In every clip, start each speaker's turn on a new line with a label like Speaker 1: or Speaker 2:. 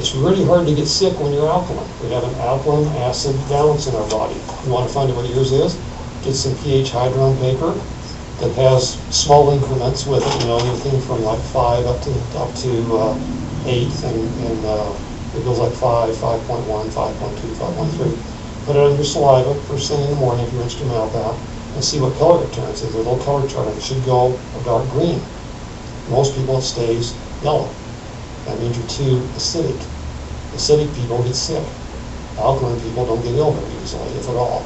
Speaker 1: It's really hard to get sick when you're alkaline. We have an alkaline-acid balance in our body. You want to find out what yours is? Get some pH hydron paper that has small increments with it, anything from like 5 up to 8, and it goes like 5, 5.1, 5.2, 5.3. Put it on your saliva first thing in the morning if you rinse your mouth out, and see what color it turns. There's a little color chart, and it should go a dark green. Most people, it stays yellow. That means you're too acidic. Acidic people get sick. Alkaline people don't get ill very easily, if at all.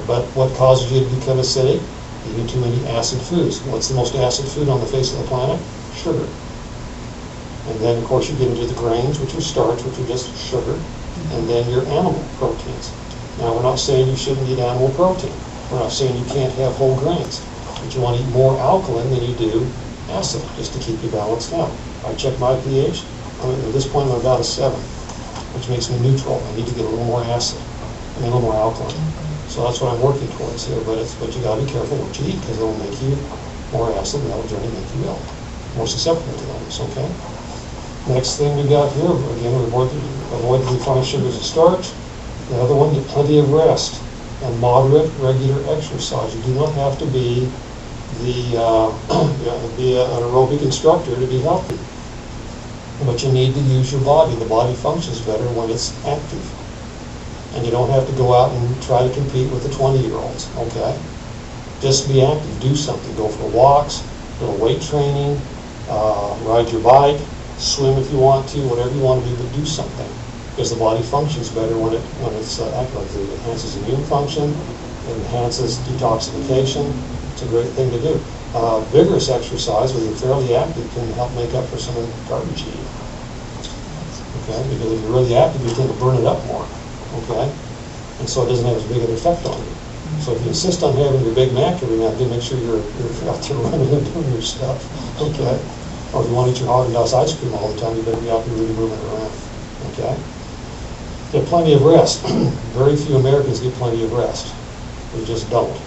Speaker 1: But what causes you to become acidic? Eating too many acid foods. What's the most acid food on the face of the planet? Sugar. And then, of course, you get into the grains, which are starch, which are just sugar, and then your animal proteins. Now, we're not saying you shouldn't eat animal protein. We're not saying you can't have whole grains, but you want to eat more alkaline than you do acid, just to keep you balanced out. I check my pH. At this point, I'm about a 7, which makes me neutral. I need to get a little more acid, and a little more alkaline. So that's what I'm working towards here, but you got to be careful what you eat, because it'll make you more acid, and that'll generally make you ill, more susceptible to illness, okay? Next thing we got here, again, we avoid the refined sugars and starch. The other one, get plenty of rest and moderate, regular exercise. You do not have to be an aerobic instructor to be healthy, but you need to use your body. The body functions better when it's active. And you don't have to go out and try to compete with the 20-year-olds, okay? Just be active, do something. Go for walks, little weight training, ride your bike, swim if you want to, whatever you want to do, but do something. Because the body functions better when it's active. It enhances immune function, it enhances detoxification. It's a great thing to do. Vigorous exercise, where you're fairly active, can help make up for some of the garbage you eat. Okay? Because if you're really active, you tend to burn it up more. Okay? And so it doesn't have as big an effect on you. So if you insist on having your Big Mac every night, then make sure you're out there running and doing your stuff. Okay? Or if you want to eat your Haagen-Dazs ice cream all the time, you better be out there really moving around. Okay? Get plenty of rest. Very few Americans get plenty of rest. We just don't.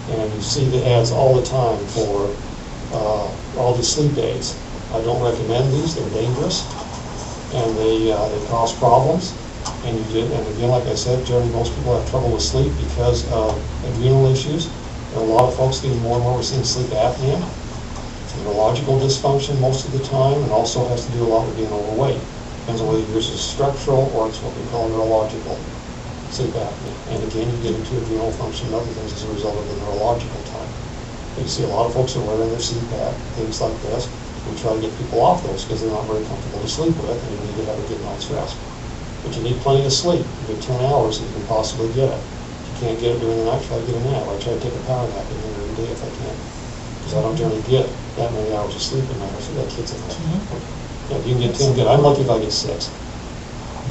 Speaker 1: And you see the ads all the time for all these sleep aids. I don't recommend these. They're dangerous. And they cause problems. And again, like I said, generally most people have trouble with sleep because of adrenal issues. There are a lot of folks getting more and more, we're seeing sleep apnea. It's neurological dysfunction most of the time, and also has to do a lot with being overweight. Depends on whether yours is structural or it's what we call neurological sleep apnea. And again, you get into adrenal function and other things as a result of the neurological type. You see a lot of folks are wearing their CPAP, things like this. We try to get people off those because they're not very comfortable to sleep with, and you need to have a good night's rest. But you need plenty of sleep. You get 10 hours that you can possibly get it. If you can't get it during the night, try to get a nap. I try to take a power nap in here every day if I can, because I don't generally get that many hours of sleep at night. I still got kids at home. Yeah, if you can get 10, good. I'm lucky if I get 6.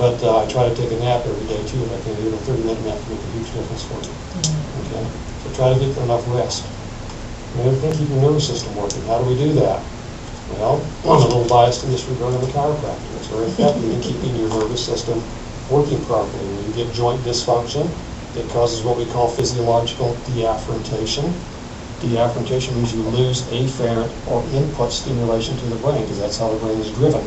Speaker 1: But I try to take a nap every day too. If I can, even a 30-minute nap can make a huge difference for you. Okay? So try to get enough rest. And everything, keep your nervous system working. How do we do that? Well, I'm a little biased in this regard of the chiropractor. It's very effective in keeping your nervous system working properly. When you get joint dysfunction, it causes what we call physiological deafferentation. Deafferentation means you lose afferent or input stimulation to the brain, because that's how the brain is driven,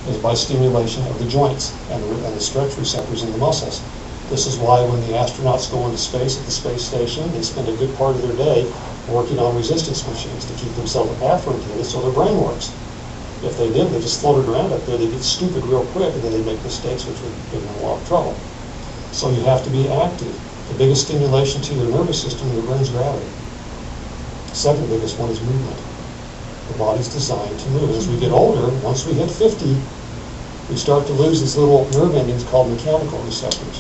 Speaker 1: is by stimulation of the joints and the stretch receptors in the muscles. This is why when the astronauts go into space at the space station, they spend a good part of their day working on resistance machines to keep themselves afferentated so their brain works. If they didn't, they just floated around up there, they'd get stupid real quick, and then they'd make mistakes which would give them a lot of trouble. So you have to be active. The biggest stimulation to your nervous system is your brain's gravity. The second biggest one is movement. The body's designed to move. As we get older, once we hit 50, we start to lose these little nerve endings called mechanical receptors,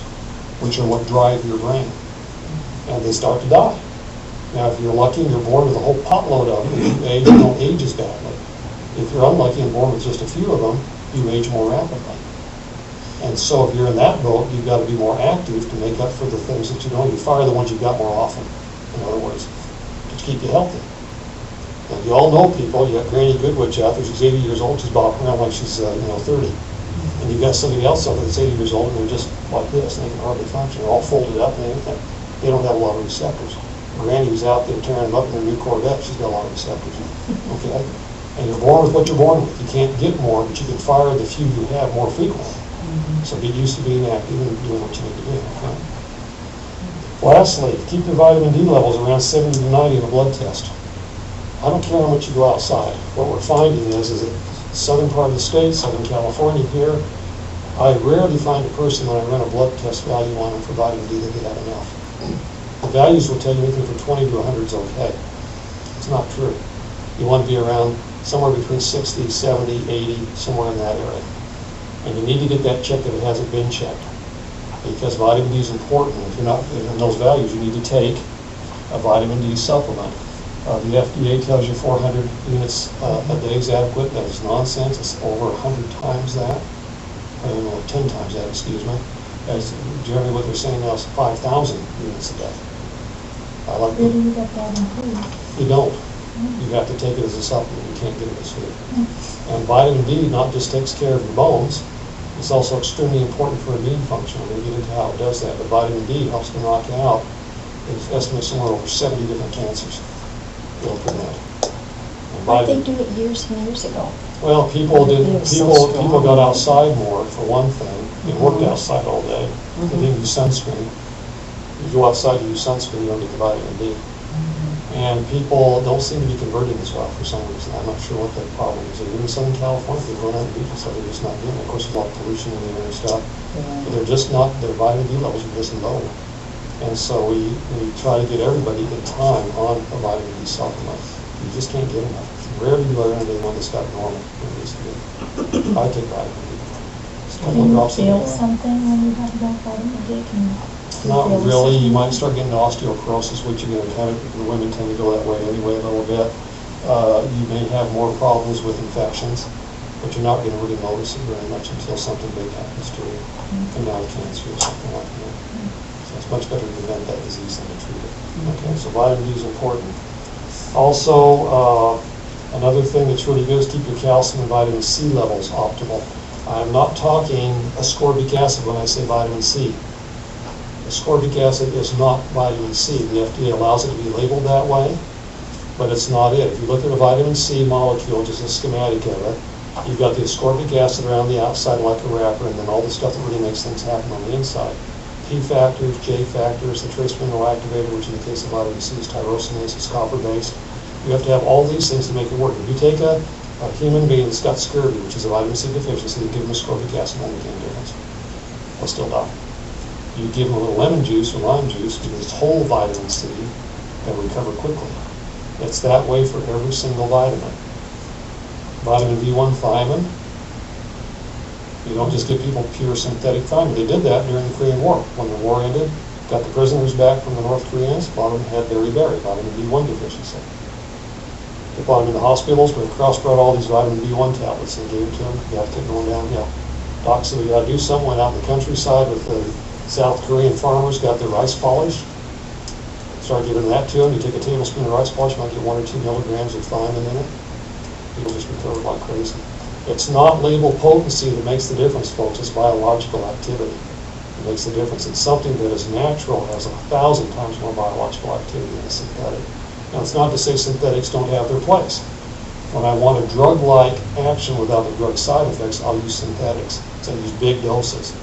Speaker 1: which are what drive your brain. And they start to die. Now, if you're lucky and you're born with a whole potload of them, you don't age as badly. If you're unlucky and born with just a few of them, you age more rapidly. And so if you're in that boat, you've got to be more active to make up for the things that you don't. You fire the ones you've got more often, in other words, to keep you healthy. And you all know people. You got Granny Goodwitch out there. She's 80 years old. She's bopping around like she's 30. And you've got somebody else out there that's 80 years old, and they're just like this, and they can hardly function. They're all folded up and everything. They don't have a lot of receptors. Granny was out there tearing them up in her new Corvette. She's got a lot of receptors. Okay? And you're born with what you're born with. You can't get more, but you can fire the few you have more frequently. So get used to being active and doing what you need to do. Okay? Lastly, keep your vitamin D levels around 70 to 90 in a blood test. I don't care how much you go outside. What we're finding is that southern part of the state, Southern California here, I rarely find a person when I run a blood test value on them for vitamin D that they have enough. The values will tell you anything from 20 to 100 is okay. It's not true. You want to be around somewhere between 60, 70, 80, somewhere in that area. And you need to get that checked if it hasn't been checked. Because vitamin D is important. If you're not in those values, you need to take a vitamin D supplement. The FDA tells you 400 units a day is adequate. That is nonsense. It's over 100 times that. I don't know, 10 times that, excuse me. As generally what they're saying now is 5,000 units a day.
Speaker 2: Where do you get that in food?
Speaker 1: You don't. You have to take it as a supplement. You can't get it as food. And vitamin D not just takes care of your bones, it's also extremely important for immune function. We're going to get into how it does that. But vitamin D helps to knock out, it's estimated somewhere over 70 different cancers.
Speaker 2: But they do it years and years ago.
Speaker 1: Well, people got outside more, for one thing. They worked outside all day. They didn't use sunscreen. You go outside, you use sunscreen, you don't get the vitamin D. And people don't seem to be converting as well for some reason. I'm not sure what the problem is. Even in Southern California, they're going out to beaches, so they're just not doing it. Of course, there's a lot of pollution in the air and stuff. But they're just not, their vitamin D levels are just low. And so we try to get everybody in time on a vitamin D supplement. You just can't get enough. Rarely do I run into one that's got normal. I take vitamin D.
Speaker 2: Do you feel something when you have that vitamin D?
Speaker 1: Not really. You might start getting osteoporosis, which you're going to kind of, the women tend to go that way anyway a little bit. You may have more problems with infections, but you're not going to really notice it very much until something big happens to you, and now cancer or something like that. So it's much better to prevent that disease than to treat it. Okay, so vitamin D is important. Also, another thing that's really good is keep your calcium and vitamin C levels optimal. I'm not talking ascorbic acid when I say vitamin C. Ascorbic acid is not vitamin C. The FDA allows it to be labeled that way, but it's not it. If you look at a vitamin C molecule, just a schematic of it, you've got the ascorbic acid around the outside like a wrapper, and then all the stuff that really makes things happen on the inside. P factors, J factors, the trace mineral activator, which in the case of vitamin C is tyrosinase, it's copper-based. You have to have all these things to make it work. If you take a human being that's got scurvy, which is a vitamin C deficiency, you give them ascorbic acid, won't make any difference. They'll still die. You give them a little lemon juice or lime juice, because it's whole vitamin C, they'll recover quickly. It's that way for every single vitamin. Vitamin B1 thiamine, you don't just give people pure synthetic thiamine. They did that during the Korean War. When the war ended, got the prisoners back from the North Koreans, a lot of them had beriberi, vitamin B1 deficiency. They brought them into hospitals, Red Cross brought all these vitamin B1 tablets and gave them to them. You got to keep going downhill. Doc said we got to do something. Went out in the countryside with the South Korean farmers, got their rice polish. Started giving that to them. You take a tablespoon of rice polish, you might get 1 or 2 milligrams of thiamine in it. People just recover like crazy. It's not label potency that makes the difference, folks. It's biological activity that makes the difference. It's something that is natural, has 1,000 times more biological activity than a synthetic. Now, it's not to say synthetics don't have their place. When I want a drug-like action without the drug side effects, I'll use synthetics. So I use big doses.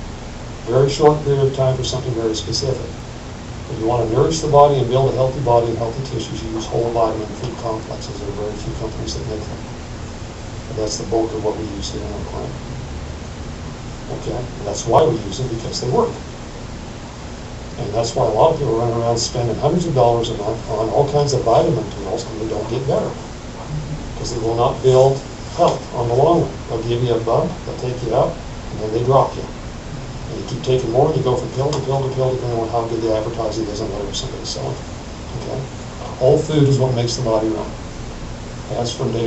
Speaker 1: Very short period of time for something very specific. If you want to nourish the body and build a healthy body and healthy tissues, you use whole vitamin food complexes. There are very few companies that make them. But that's the bulk of what we use here in our clinic. Okay? And that's why we use them, because they work. And that's why a lot of people run around spending hundreds of dollars a month on all kinds of vitamin pills, and they don't get better. Because they will not build health on the long run. They'll give you a bump, they'll take you up, and then they drop you. And you keep taking more, and you go from pill to pill to pill, depending on how good the advertising is and whatever somebody's selling. Okay? All food is what makes the body run. As from day